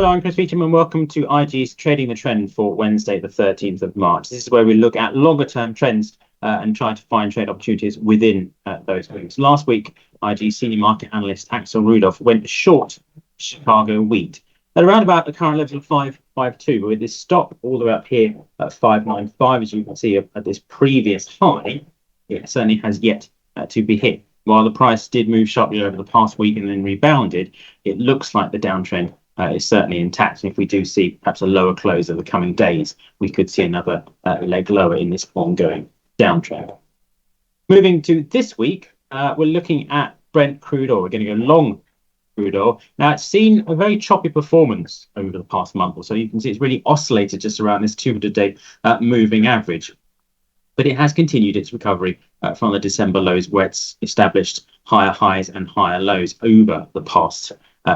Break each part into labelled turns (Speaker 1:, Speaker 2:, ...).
Speaker 1: Hello, I'm Chris Beauchamp and welcome to IG's Trading the Trend for Wednesday, the 13th of March. This is where we look at longer term trends and try to find trade opportunities within those moves. Last week, IG senior market analyst Axel Rudolph went short Chicago wheat at around about the current level of 552, with this stop all the way up here at 595, as you can see at this previous high. It certainly has yet to be hit. While the price did move sharply over the past week and then rebounded, it looks like the downtrend is certainly intact. And if we do see perhaps a lower close over the coming days, we could see another leg lower in this ongoing downtrend. Moving to this week, we're looking at Brent crude oil. We're going to go long crude oil. Now, it's seen a very choppy performance over the past month or so. You can see it's really oscillated just around this 200-day moving average. But it has continued its recovery from the December lows, where it's established higher highs and higher lows over the past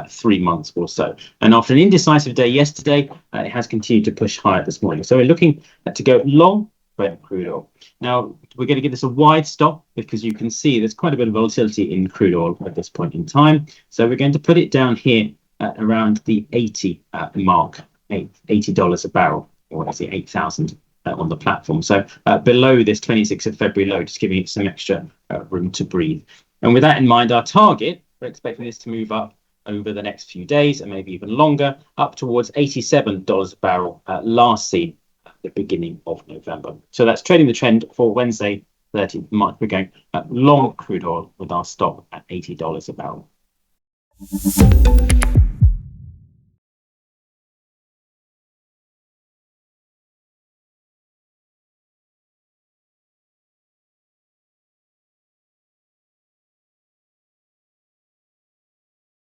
Speaker 1: 3 months or so. And after an indecisive day yesterday, it has continued to push higher this morning. So we're looking to go long Brent crude oil. Now, we're going to give this a wide stop because you can see there's quite a bit of volatility in crude oil at this point in time. So we're going to put it down here at around the 80 mark, $80 a barrel, or is it 8,000? On the platform. So below this 26th of February low, just giving it some extra room to breathe. And with that in mind, our target, we're expecting this to move up over the next few days and maybe even longer, up towards $87 a barrel, last seen at the beginning of November. So that's trading the trend for Wednesday, 13th March. We're going long crude oil with our stop at $80 a barrel.